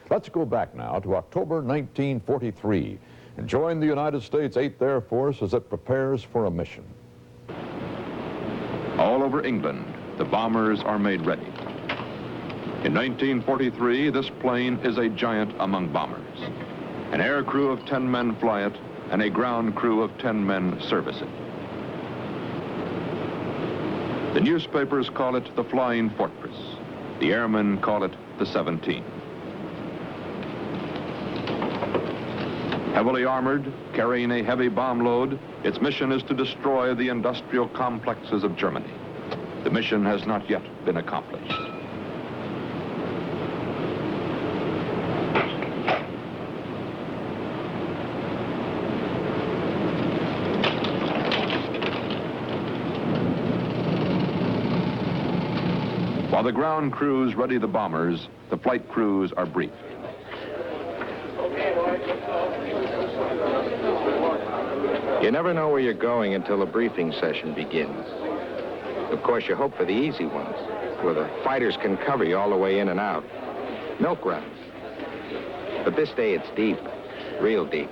Let's go back now to October 1943 and join the United States 8th Air Force as it prepares for a mission. All over England, the bombers are made ready. In 1943, this plane is a giant among bombers. An air crew of 10 men fly it, and a ground crew of 10 men service it. The newspapers call it the Flying Fortress. The airmen call it the 17. Heavily armored, carrying a heavy bomb load, its mission is to destroy the industrial complexes of Germany. The mission has not yet been accomplished. While the ground crews ready the bombers, the flight crews are briefed. You never know where you're going until the briefing session begins. Of course, you hope for the easy ones, where the fighters can cover you all the way in and out. Milk runs. But this day it's deep, real deep.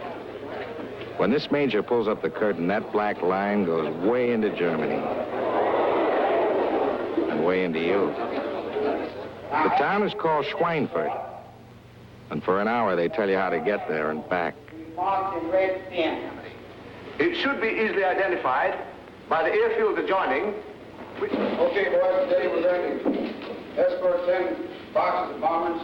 When this major pulls up the curtain, that black line goes way into Germany. And way into you. The town is called Schweinfurt. And for an hour, they tell you how to get there and back. Marked in red pen. It should be easily identified by the airfield adjoining. Okay, boys, today we're going to escort 10 boxes of bombers,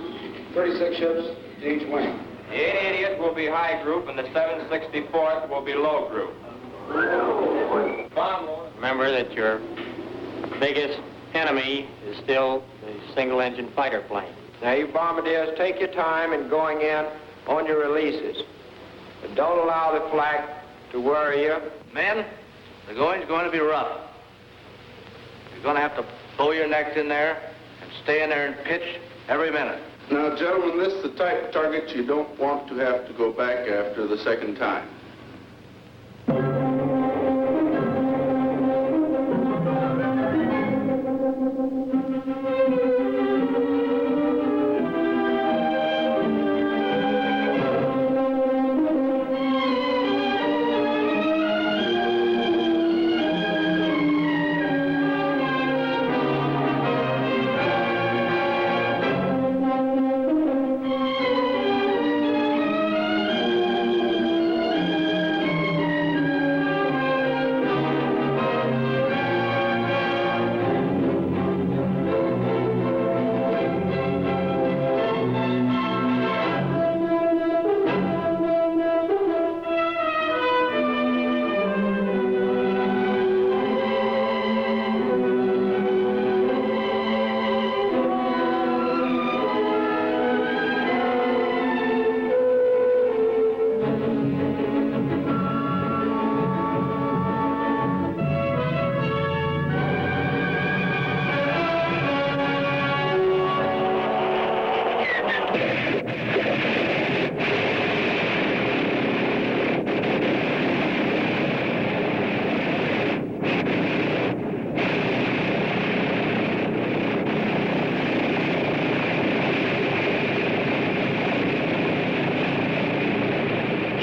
36 ships to each wing. The 880th will be high group and the 764th will be low group. Remember that your biggest enemy is still the single-engine fighter plane. Now, you bombardiers, take your time in going in on your releases. But don't allow the flak to worry you. Men, the going's going to be rough. You're going to have to blow your necks in there and stay in there and pitch every minute. Now, gentlemen, this is the type of target you don't want to have to go back after the second time.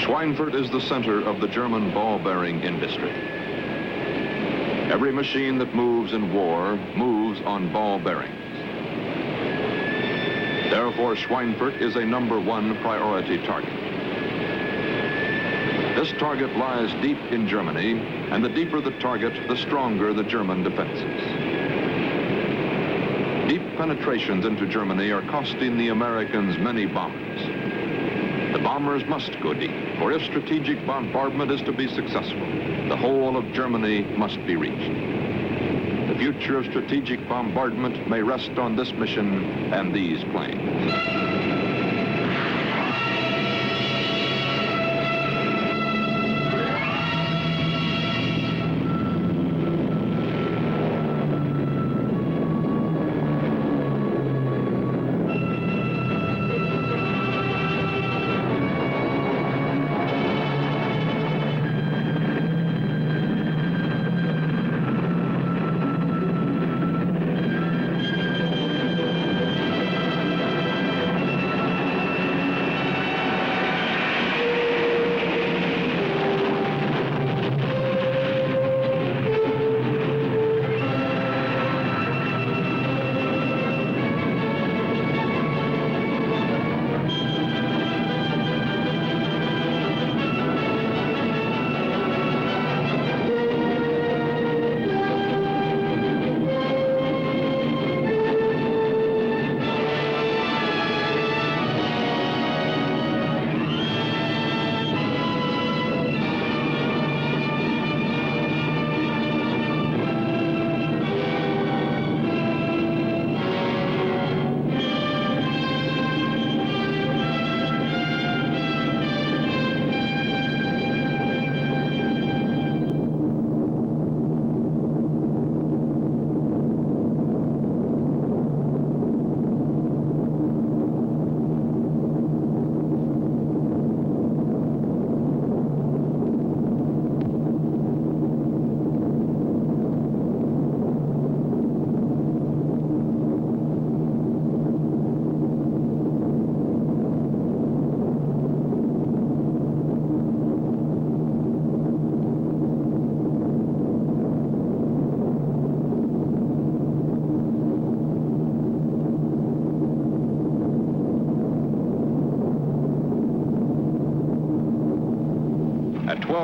Schweinfurt is the center of the German ball-bearing industry. Every machine that moves in war moves on ball bearings. Therefore, Schweinfurt is a #1 priority target. This target lies deep in Germany, and the deeper the target, the stronger the German defenses. Deep penetrations into Germany are costing the Americans many bombers. The bombers must go deep, for if strategic bombardment is to be successful, the whole of Germany must be reached. The future of strategic bombardment may rest on this mission and these planes.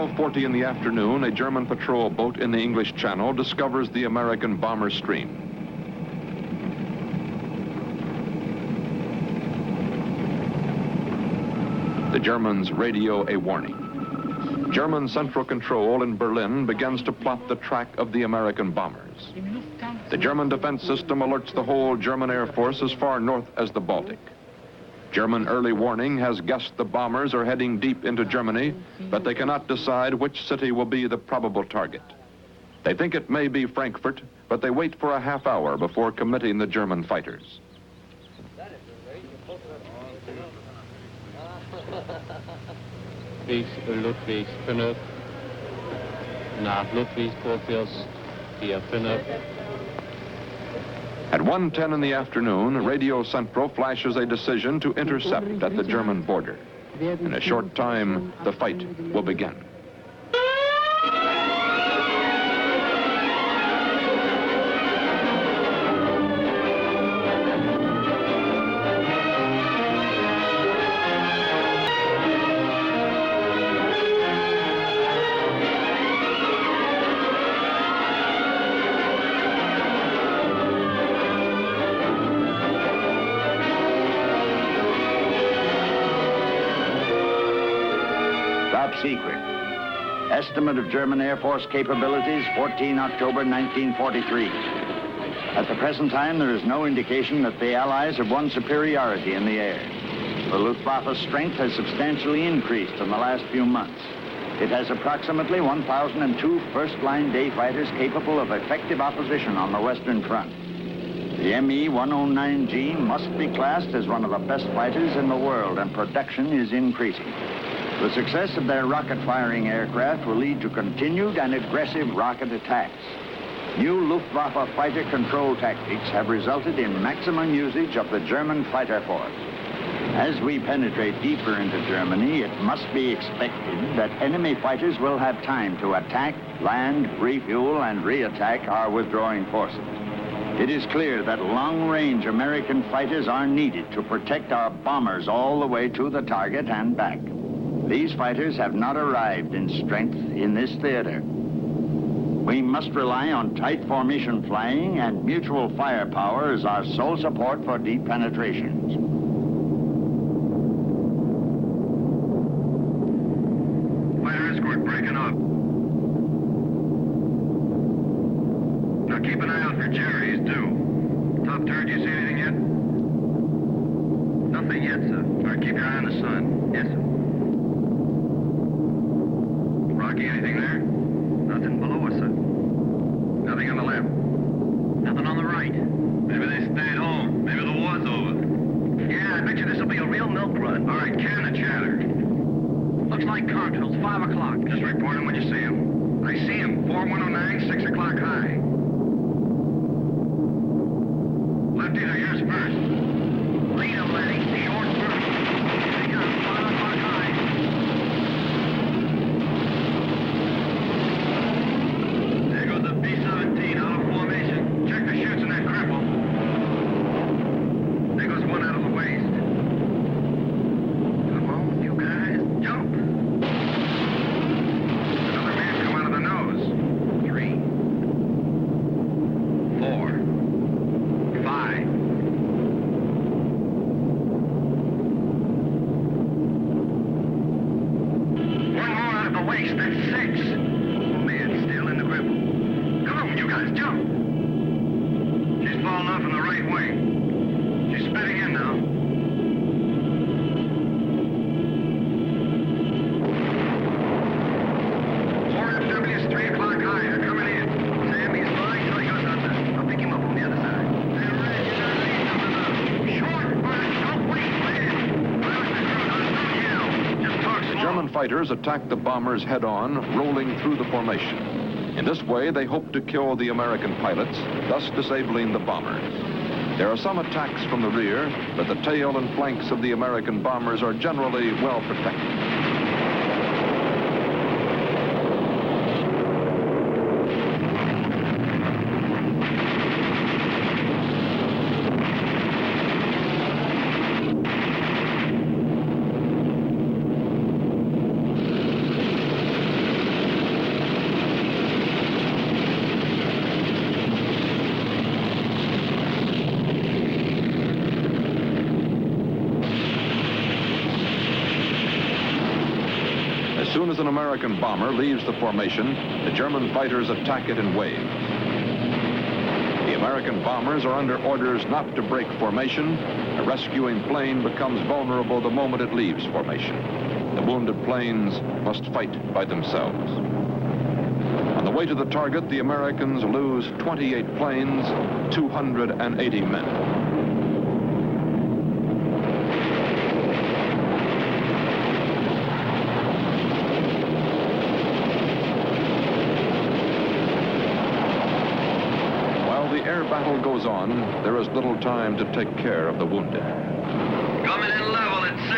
12:40 in the afternoon, a German patrol boat in the English Channel discovers the American bomber stream. The Germans radio a warning. German Central Control in Berlin begins to plot the track of the American bombers. The German defense system alerts the whole German Air Force as far north as the Baltic. German early warning has guessed the bombers are heading deep into Germany, but they cannot decide which city will be the probable target. They think it may be Frankfurt, but they wait for a half hour before committing the German fighters. Ludwig 5 nach Ludwigskurs 45. At 1:10 in the afternoon, Radio Central flashes a decision to intercept at the German border. In a short time, the fight will begin. Top secret. Estimate of German Air Force capabilities, 14 October 1943. At the present time, there is no indication that the Allies have won superiority in the air. The Luftwaffe's strength has substantially increased in the last few months. It has approximately 1,002 first-line day fighters capable of effective opposition on the Western Front. The Me-109G must be classed as one of the best fighters in the world, and production is increasing. The success of their rocket-firing aircraft will lead to continued and aggressive rocket attacks. New Luftwaffe fighter control tactics have resulted in maximum usage of the German fighter force. As we penetrate deeper into Germany, it must be expected that enemy fighters will have time to attack, land, refuel, and re-attack our withdrawing forces. It is clear that long-range American fighters are needed to protect our bombers all the way to the target and back. These fighters have not arrived in strength in this theater. We must rely on tight formation flying and mutual firepower as our sole support for deep penetrations. Fighter escort breaking up. Now keep an eye out for Jerry. He's due. Top turret, you see anything yet? Nothing yet, sir. All right, keep your eye on the sun. Yes, sir. Rocky, anything there? Nothing below us, sir. Nothing on the left. Nothing on the right. Maybe they stayed home. Maybe the war's over. Yeah, I bet you this will be a real milk run. All right, can the chatter. Looks like Cartwell's 5 o'clock. Just report him when you see him. I see him. 4109, 6 o'clock high. Lefties are yours first. Lead him, Lenny. Short first. Here he comes. 5 o'clock high. There goes the B-17 out of formation. Check the chutes in that cripple. There goes one out of the waist. Come on, you guys, jump. Another man come out of the nose. 3, 4, 5. One more out of the waist, that's 6. Oh man, still in the cripple. Come on, you guys, jump. She's falling off in the right wing. She's spitting in now. Four FW's 3 o'clock high. They're coming in. Sam, he's flying till he goes under. I'll pick him up on the other side. They're ready to release him to the short burst. Don't wait, man. Pilot the crew, don't yell. Just talk The slow. German fighters attack the bombers head-on, rolling through the formation. In this way, they hope to kill the American pilots, thus disabling the bombers. There are some attacks from the rear, but the tail and flanks of the American bombers are generally well protected. soon as an American bomber leaves the formation, the German fighters attack it in waves. The American bombers are under orders not to break formation. A rescuing plane becomes vulnerable the moment it leaves formation. The wounded planes must fight by themselves. On the way to the target, the Americans lose 28 planes, 280 men. Battle goes on, there is little time to take care of the wounded. Coming in level at 6.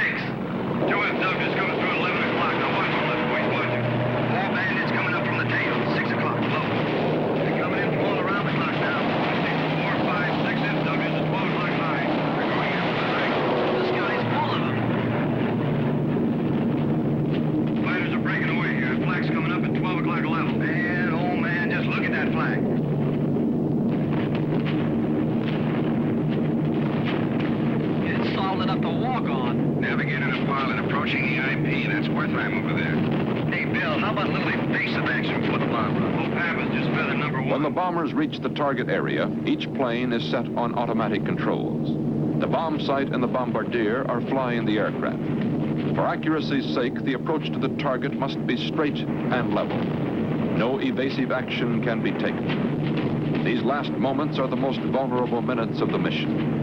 2 FWs coming through at 11 o'clock. Now watch them, left boys, watch them. 4 bandits coming up from the tail, 6 o'clock, low. They're coming in from all around the clock now. 4, 5, 6 FWs at 12 o'clock high. They're going in from the right. The sky's full of them. Fighters are breaking away here. Flag's coming up at 12 o'clock level. Man, oh man, just look at that flag. Enough to walk on. Navigator to pilot approaching the IP. That's Wertheim over there. Hey, Bill, how about a little evasive action for the bomber? Oh, Pappas, just feather number 1. When the bombers reach the target area, each plane is set on automatic controls. The bomb sight and the bombardier are flying the aircraft. For accuracy's sake, the approach to the target must be straight and level. No evasive action can be taken. These last moments are the most vulnerable minutes of the mission.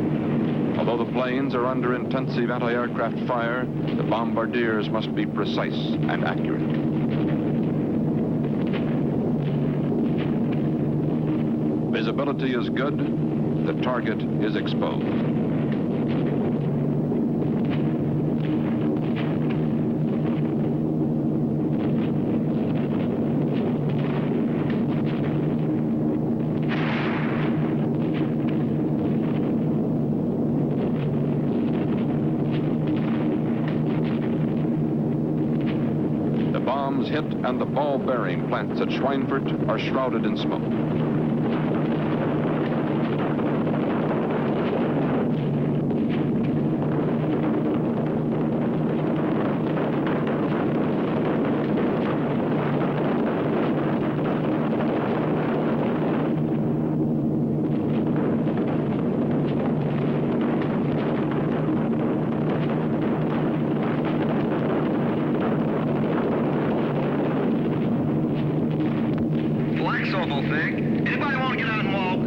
Although the planes are under intensive anti-aircraft fire, the bombardiers must be precise and accurate. Visibility is good, the target is exposed. Hit and the ball bearing plants at Schweinfurt are shrouded in smoke. Anybody want to get out and walk?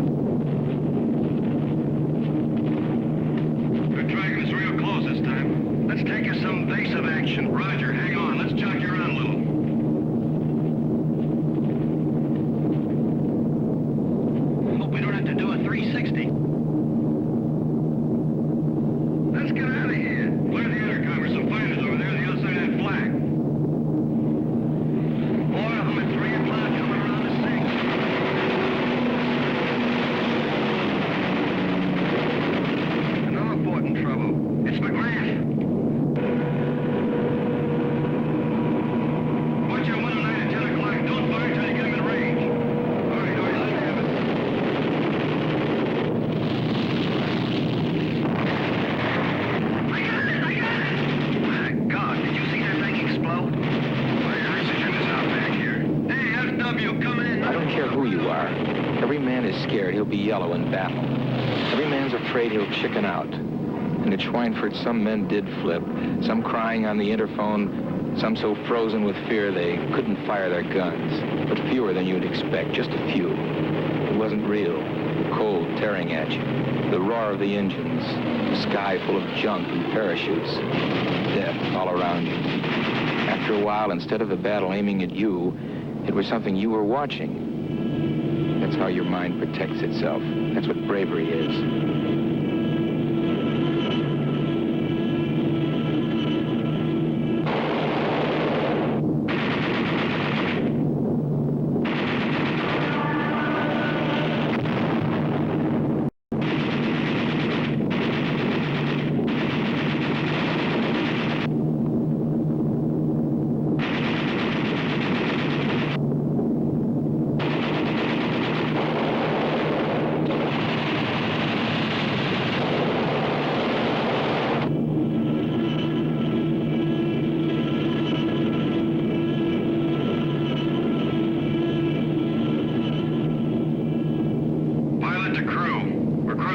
They're tracking us real close this time. Let's take us some evasive action. Roger, hang on. Let's jockey around a little. Hope we don't have to do a 360. Let's get out of here. Clear the intercom. There's some fighters over there on the other side of that flag. 4 of them at 3 o'clock coming around to 6. Trouble. It's McGrath. Watch your window 9 at 10 o'clock. Don't fire until you get him in range. All right, let me have it. I got it! My God, did you see that thing explode? My oxygen is out back here. Hey, FW, coming in. I don't care who you are. Every man is scared he'll be yellow in battle. Every man's afraid he'll chicken out. And at Schweinfurt, some men did flip, some crying on the interphone, some so frozen with fear they couldn't fire their guns. But fewer than you'd expect, just a few. It wasn't real. The cold tearing at you, the roar of the engines, the sky full of junk and parachutes, death all around you. After a while, instead of the battle aiming at you, it was something you were watching. That's how your mind protects itself. That's what bravery is.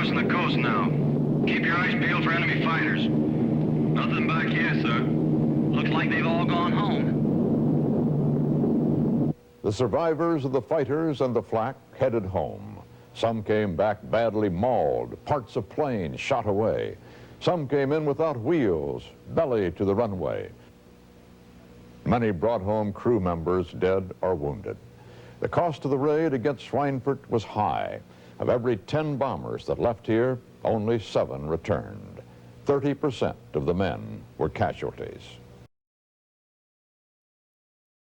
crossing the coast now. Keep your eyes peeled for enemy fighters. Nothing back here, sir. Looks like they've all gone home. The survivors of the fighters and the flak headed home. Some came back badly mauled, parts of planes shot away. Some came in without wheels, belly to the runway. Many brought home crew members dead or wounded. The cost of the raid against Schweinfurt was high. Of every 10 bombers that left here, only 7 returned. 30% of the men were casualties.